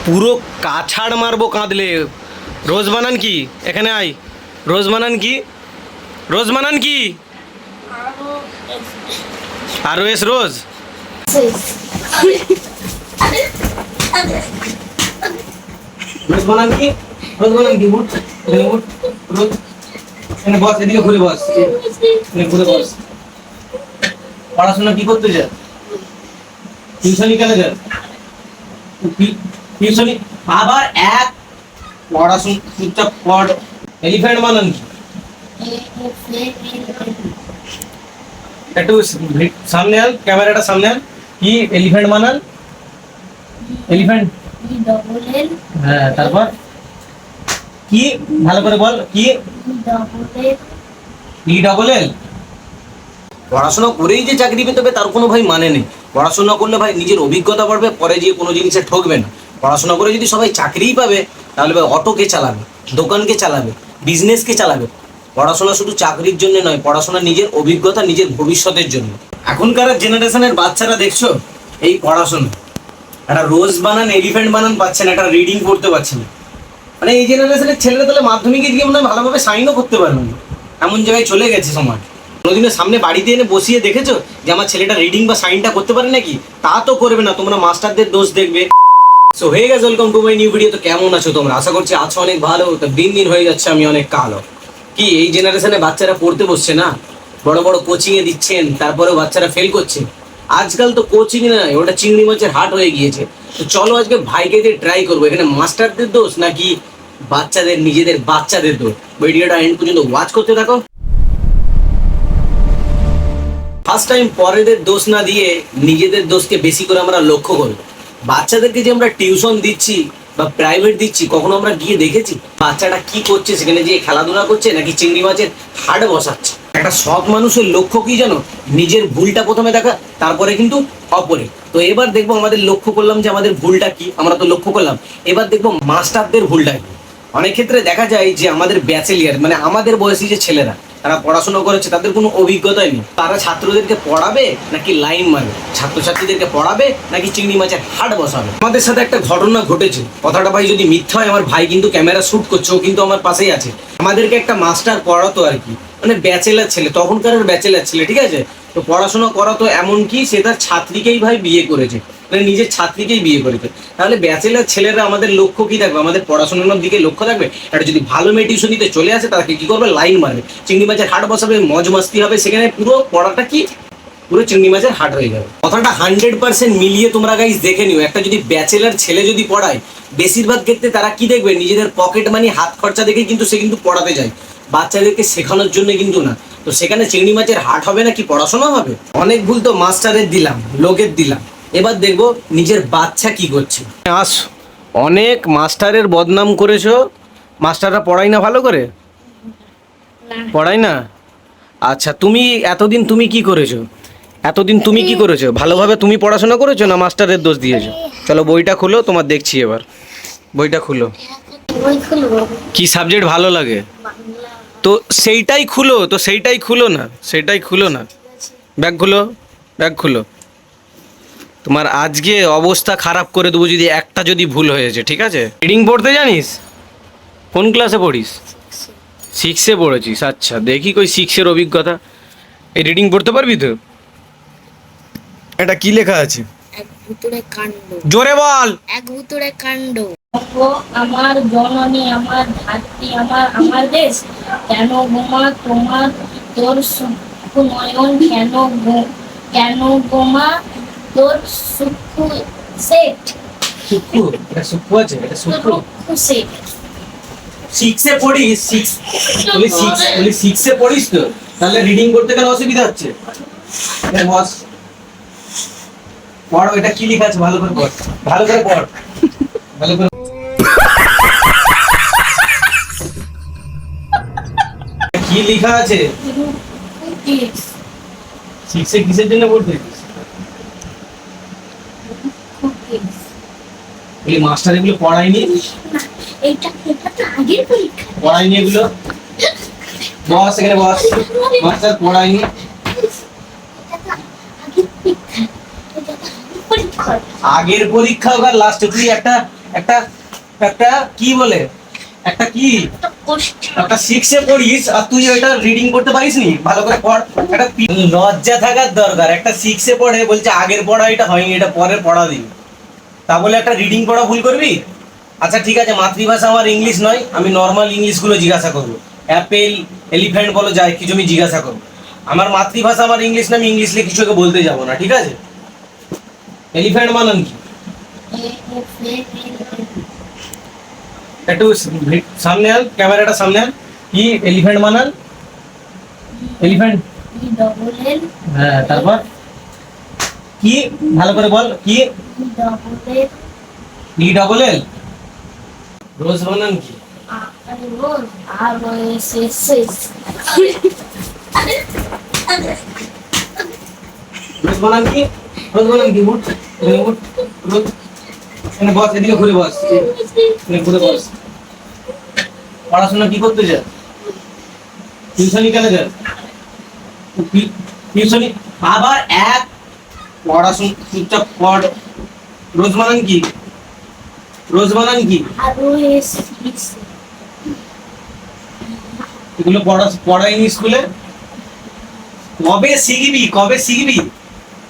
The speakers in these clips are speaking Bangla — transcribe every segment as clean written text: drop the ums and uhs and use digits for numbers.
পুরো কাছাড় মারবো কাঁদলে। রোজ বানান কি? এখানে আয়। রোজ বানান কি? রোজ বানান কি? আর এস রোজ। রোজ বানান কি? রোজ বানান কি? উঠ, এখানে উঠ, রোজ। এখানে বস, এদিকে ঘুরে বস, এখানে ঘুরে বস। পড়াশোনা কি করতে যা? টিউশনি কেন যা? টিউশনি আবার এক পড়াশোনা চুপচাপ পড়। এলিফ্যান্ট বানান কি? একটু সামনে আন, ক্যামেরাটা সামনে আন। কি এলিফ্যান্ট বানান? এলিফ্যান্ট। হ্যাঁ, তারপর কি ভালো করে বল। কি ই ডবল এল? পড়াশোনা করেই যে চাকরি পেতে হবে তার কোনো ভাই মানে নেই। পড়াশোনা করলে ভাই নিজের অভিজ্ঞতা বাড়বে, পরে গিয়ে কোনো জিনিসে ঠকবে না। পড়াশোনা করে যদি সবাই চাকরিই পাবে তাহলে ভাই অটোকে চালাবে, দোকানকে চালাবে, বিজনেসকে চালাবে। পড়াশোনা শুধু চাকরির জন্য নয়, পড়াশোনা নিজের অভিজ্ঞতা, নিজের ভবিষ্যতের জন্য। এখনকার জেনারেশনের বাচ্চারা দেখছো এই পড়াশোনা, একটা রোজ বানান এলিফ্যান্ট বানান পাচ্ছে না, একটা রিডিং পড়তে পারছে না। মানে এই জেনারেশনের ছেলেরা তাহলে মাধ্যমিকে দিয়ে মনে হয় ভালোভাবে সাইনও করতে পারবে না, এমন জায়গায় চলে গেছে সমাজ। কোনোদিনের সামনে বাড়িতে এনে বসিয়ে দেখেছো যে আমার ছেলেটা রিডিং বা সাইনটা করতে পারে নাকি? তা তো করবে না, তোমরা মাস্টারদের দোষ দেখবে। সো হয়ে গেছে, welcome to my new video. তো কেমন আছো তোমরা? আশা করছি আছো অনেক ভালো। তো দিন দিন হয়ে যাচ্ছে আমি অনেক কালো। কি এই জেনারেশনে বাচ্চারা পড়তে বসছে না, বড় বড় কোচিংয়ে দিচ্ছেন, তারপরেও বাচ্চারা ফেল করছে। আজকাল তো কোচিং নয়, ওটা চিংড়ি মাছের হাট হয়ে গিয়েছে। তো চলো আজকে ভাইকে দিয়ে ট্রাই করবো এখানে মাস্টারদের দোষ নাকি বাচ্চাদের, নিজেদের বাচ্চাদের দোষ। ভিডিওটা এন্ড পর্যন্ত ওয়াচ করতে থাকো। ফার্স্ট টাইম পরেদের দোষ না দিয়ে নিজেদের দোষকে বেশি করে আমরা লক্ষ্য করি। বাচ্চাদেরকে যে আমরা টিউশন দিচ্ছি বা প্রাইভেট দিচ্ছি, কখনো আমরা গিয়ে দেখেছি বাচ্চাটা কি করছে? সেখানে যে খেলাধুলা করছে নাকি চিংড়ি মাছের হাট বসাচ্ছে? একটা সৎ মানুষের লক্ষ্য কি জানো? নিজের ভুলটা প্রথমে দেখা, তারপরে কিন্তু অপরে। তো এবার দেখবো আমাদের লক্ষ্য করলাম যে আমাদের ভুলটা কি, আমরা তো লক্ষ্য করলাম। এবার দেখবো মাস্টারদের ভুলটা কি। অনেক ক্ষেত্রে দেখা যায় যে আমাদের ব্যাচেলিয়ার মানে আমাদের বয়সী যে ছেলেরা, তারা পড়াশোনা করেছে, তাদের কোনো অভিজ্ঞতাই নেই। তারা ছাত্রদেরকে পড়াবে নাকি লাইন মারবে, ছাত্রছাত্রীদেরকে পড়াবে নাকি চিংড়ি মাছের হাট বসাবে। আমাদের সাথে একটা ঘটনা ঘটেছে, কথাটা ভাই যদি মিথ্যা হয়, আমার ভাই কিন্তু ক্যামেরা শুট করছে, ও কিন্তু আমার পাশেই আছে। আমাদেরকে একটা মাস্টার পড়াতো আর কি, মানে ব্যাচেলার ছেলে, তখনকার ব্যাচেলার ছেলে, ঠিক আছে? তো পড়াশোনা করাতো, এমনকি সে তার ছাত্রীকেই ভাই বিয়ে করেছে, মানে নিজের ছাত্রীকেই বিয়ে করেছে। তাহলে ব্যাচেলার ছেলেরা আমাদের লক্ষ্য কি থাকবে? আমাদের পড়াশোনার দিকে লক্ষ্য থাকবে। একটা যদি ভালো মেয়ে টিউশন দিতে চলে আসে, তাকে কি করবে? লাইন মারবে, চিংড়ি মাছের হাট বসাবে, মজ মাস্তি হবে, সেখানে পুরো পড়াটা কি পুরো চিংড়ি মাছের হাট হয়ে যাবে। কথাটা 100% মিলিয়ে তোমরা গাইস দেখে নিও। একটা যদি ব্যাচেলার ছেলে যদি পড়ায়, বেশিরভাগ ক্ষেত্রে তারা কি দেখবে? নিজেদের পকেট মানি, হাত খরচা দেখে কিন্তু সে কিন্তু পড়াতে যায়, বাচ্চাদেরকে শেখানোর জন্য কিন্তু না। তো সেখানে চিংড়ি মাছের হাট হবে না কি পড়াশোনা হবে? অনেক ভুল তো মাস্টারের দিলাম, লোকের দিলাম। এবার দেখবো নিজের বাচ্চা কি করছে। আস অনেক মাস্টারের বদনাম করেছো, মাস্টাররা পড়াই না ভালো করে? পড়াই না? আচ্ছা, তুমি এতদিন তুমি কি করেছো? এতদিন তুমি কি করেছো? ভালোভাবে তুমি পড়াশোনা করেছো না মাস্টারের দোষ দিয়েছো? চলো বইটা খুলো, তোমার দেখছি এবার। বইটা খুলো। কি সাবজেক্ট ভালো লাগে? তো সেইটাই খুলো, তো সেইটাই খুলো না, সেইটাই খুলো না। ব্যাগ খুলো, ব্যাগ খুলো। তোমার আজকে অবস্থা খারাপ করে দেবো যদি একটা যদি ভুল হয়েছে, ঠিক আছে? রিডিং পড়তে জানিস? কোন ক্লাসে পড়িস? 6-এ পড়েছিস? আচ্ছা, দেখি কই 6-এর অভিজ্ঞতা। এই রিডিং পড়তে পারবি তো? এটা কি লেখা আছে? এক ভুতুড়ে কাণ্ড। জোরে বল। এক ভুতুড়ে কাণ্ড। আমার জননী, আমার ধাত্রী, আমার দেশ, কেন গোমা তোমার তোর সূক্ষ্ম নয়ন, কেন গোমা তোর সূক্ষ্ম সেট, সুক্কু, এটা সুক্কু আছে, এটা সুক্কু। সূক্ষ্ম সেট। 6-এ পড়িস? 6-এ পড়িস তো? তাহলে রিডিং করতে গেলে অসুবিধা হচ্ছে? বস পড়, এটা কি লেখা আছে ভালো করে পড়, ভালো করে পড়, ভালো করে। কি লেখা আছে? 6-এ কিসের জন্য পড়তে? এই মাস্টার এগুলো পড়ায়নি? এটা তো আগের পরীক্ষা। পড়ায়নি এগুলো? বস এখানে বস। মাস্টার পড়ায়নি? আগের পরীক্ষা হোক আর লাস্টে তুই একটা একটা একটা কি বলে একটা কি একটা শিখছে পড়িস আর তুই ওইটা রিডিং করতে পারিস নি ভালো করে পড়। একটা লজ্জা থাকার দরকার, একটা শিখছে পড়ে বলছে আগের পড়া এটা হয়নি এটা পরের পড়া দিবি, তা বলে একটা রিডিং পড়া ভুল করবি? আচ্ছা ঠিক আছে, মাতৃভাষা আমার ইংলিশ নয়, আমি নর্মাল ইংলিশগুলো জিজ্ঞাসা করবো। অ্যাপেল এলিফ্যান্ট বলো যায় কিছু আমি জিজ্ঞাসা করবো। আমার মাতৃভাষা আমার ইংলিশ না, আমি ইংলিশ নিয়ে কিছুকে বলতে যাবো না, ঠিক আছে? এলিফ্যান্ট বানান কি? একটু সামনে আন, ক্যামেরাটা সামনে আন। কি এলিফ্যান্ট বানান? এলিফ্যান্ট, হ্যাঁ তারপর কি ভালো করে বল, কি ই ডবল এল? রোজ বানান কি? রোজ বানান কি? রোজ বানান কি? উঠ, উঠ, রোজ। এখানে বস, এদিকে ঘুরে বস, এখানে ঘুরে বস। পড়াশোনা কি করতে যা? টিউশনি কেন যা? টিউশনি আবার এক পড়াশোনা চুপচাপ পড়। রোজ বানান কি? রোজ বানান কি? এগুলো পড়াইনি স্কুলে? কবে শিখবি, কবে শিখবি?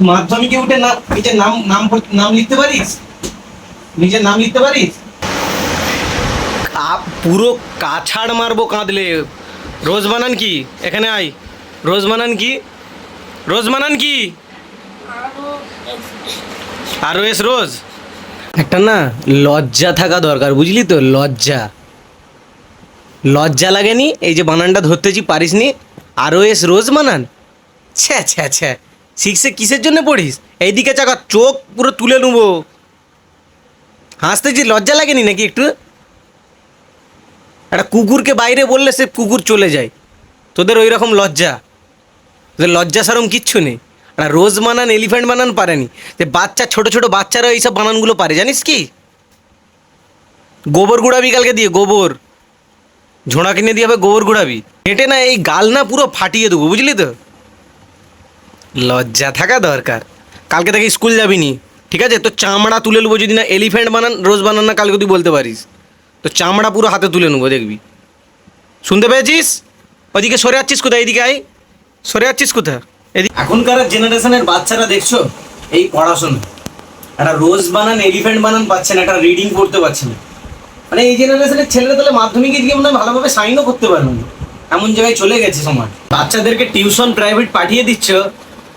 মাধ্যমিকে উঠে নাম, নিজের নাম নাম নাম লিখতে পারিস? নিজের নাম লিখতে পারিস? পুরো কাছাড় মারবো কাঁদলে। রোজ বানান কি? এখানে আয়। রোজ বানান কি? রোজ বানান কি? আর এস রোজ। একটা না লজ্জা থাকা দরকার, বুঝলি তো? লজ্জা, লজ্জা লাগেনি এই যে বানানটা ধরতেছি পারিসনি? আরও এস রোজ বানান? ছ্যা ছ্যা ছ্যা, শিখছে কিসের জন্য পড়িস? এইদিকে চাকা, চোখ পুরো তুলে নেবো। হাসতেছি, লজ্জা লাগেনি নাকি একটু? একটা কুকুরকে বাইরে বললে সে কুকুর চলে যায়, তোদের ওই রকম লজ্জা? তোদের লজ্জা সরম কিচ্ছু নেই। আর রোজ বানান এলিফ্যান্ট বানান পারেনি, যে বাচ্চা ছোট ছোট বাচ্চারা এইসব বানানগুলো পারে, জানিস কি? গোবর গুড়াবি কালকে দিয়ে, গোবর ঝোড়া কিনে দিয়ে হবে গোবর গুড়াবি, হেঁটে না এই গাল না পুরো ফাটিয়ে দেবো, বুঝলি তো? লজ্জা থাকা দরকার। কালকে থেকে স্কুল যাবি নি, ঠিক আছে? তো চামড়া তুলে নেবো যদি না এলিফ্যান্ট বানান রোজ বানান না কালকে তুই বলতে পারিস, তো চামড়া পুরো হাতে তুলে নেবো, দেখবি। শুনতে পেয়েছিস? ওদিকে সরে যাচ্ছিস কোথায়? এদিকে আয়। সরে যাচ্ছিস কোথায়? এদিকে। এখনকার জেনারেশনের বাচ্চারা দেখছো এই পড়াশোনা, একটা রোজ বানান এলিফ্যান্ট বানান পাচ্ছে না, একটা রিডিং করতে পারছে না। মানে এই জেনারেশনের ছেলেরা তাহলে মাধ্যমিকে গিয়ে মনে হয় ভালোভাবে সাইনও করতে পারবে না, এমন জায়গায় চলে গেছে সমাজ। বাচ্চাদেরকে টিউশন প্রাইভেট পাঠিয়ে দিচ্ছ,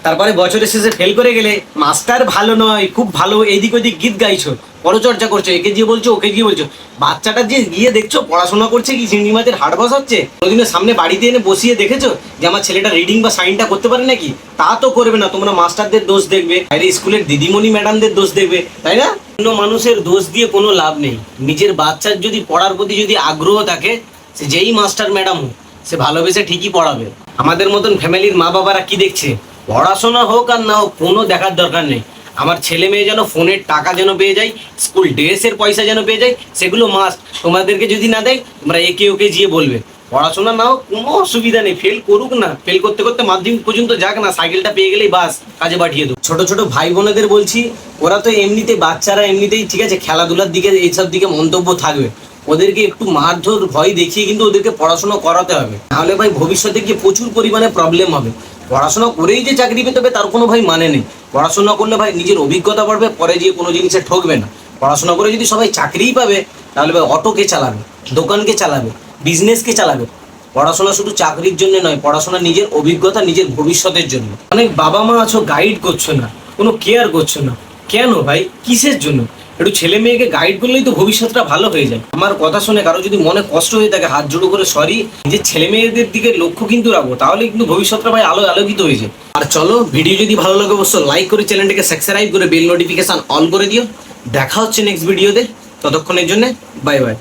তারপরে বছরের শেষে ফেল করে গেলে মাস্টার ভালো নয়, খুব ভালো, এদিক ওদিক গীত গাইছো, পরচর্চা করছো, একে গিয়ে বলছো ওকে গিয়ে বলছো। বাচ্চাটা যে গিয়ে দেখছো পড়াশোনা করছে কি চিংড়ি মাছের হাট বসাচ্ছে? কোনোদিনের সামনে বাড়িতে এনে বসিয়ে দেখেছো যে আমার ছেলেটা রিডিং বা সাইনটা করতে পারে নাকি? তা তো করবে না, তোমরা মাস্টারদের দোষ দেখবে, আরে স্কুলের দিদিমণি ম্যাডামদের দোষ দেখবে, তাই না? অন্য মানুষের দোষ দিয়ে কোনো লাভ নেই। নিজের বাচ্চার যদি পড়ার প্রতি যদি আগ্রহ থাকে, সে যেই মাস্টার ম্যাডাম হোক, সে ভালোবেসে ঠিকই পড়াবে। আমাদের মতন ফ্যামিলির মা বাবারা কি দেখছে? পড়াশোনা হোক আর না হোক কোনো দেখার দরকার নেই, আমার ছেলে মেয়ে যেন ফোনের টাকা যেন পেয়ে যায়, স্কুল ড্রেসের পয়সা যেন পেয়ে যায়, সেগুলো মাস্ট। তোমাদেরকে যদি না দেয় তোমরা একে ওকে গিয়ে বলবে। পড়াশোনা না হোক কোনো অসুবিধা নেই, ফেল করুক না, ফেল করতে করতে মাধ্যমিক পর্যন্ত যাক না, সাইকেলটা পেয়ে গেলেই বাস কাজে পাঠিয়ে দেবো। ছোট ছোট ভাই বোনেদের বলছি, ওরা তো এমনিতে বাচ্চারা এমনিতেই ঠিক আছে খেলাধুলার দিকে এইসব দিকে মন্তব্য থাকবে, ওদেরকে একটু মারধর ভয় দেখিয়ে কিন্তু ওদেরকে পড়াশোনা করাতে হবে, নাহলে ভাই ভবিষ্যতে গিয়ে প্রচুর পরিমাণে প্রবলেম হবে। পড়াশোনা করেই যে চাকরি পেতে হবে তার কোনো ভাই মানে নেই। পড়াশোনা করলে ভাই নিজের অভিজ্ঞতা বাড়বে, পরে গিয়ে কোনো জিনিসে ঠকবে না। পড়াশোনা করে যদি সবাই চাকরিই পাবে, তাহলে ভাই অটোকে চালাবে, দোকানকে চালাবে, বিজনেসকে চালাবে। পড়াশোনা শুধু চাকরির জন্য নয়, পড়াশোনা নিজের অভিজ্ঞতা, নিজের ভবিষ্যতের জন্য। অনেক বাবা মা আছো গাইড করছো না, কোনো কেয়ার করছো না, কেন ভাই? কিসের জন্য? একটু ছেলে মেয়েকে গাইড করলেই তো ভবিষ্যৎটা ভালো হয়ে যায়। আমার কথা শুনে কারো যদি মনে কষ্ট হয়ে থাকে, হাত জোড়ো করে সরি, নিজের ছেলে মেয়েদের দিকে লক্ষ্য কিন্তু রাখবো, তাহলে কিন্তু ভবিষ্যৎটা ভাই আলোকিত হয়ে যায়। আর চলো, ভিডিও যদি ভালো লাগে অবশ্যই লাইক করে চ্যানেলটাকে সাবস্ক্রাইব করে বেল নোটিফিকেশন অন করে দিও। দেখা হচ্ছে নেক্সট ভিডিওতে, ততক্ষণের জন্য বাই বাই।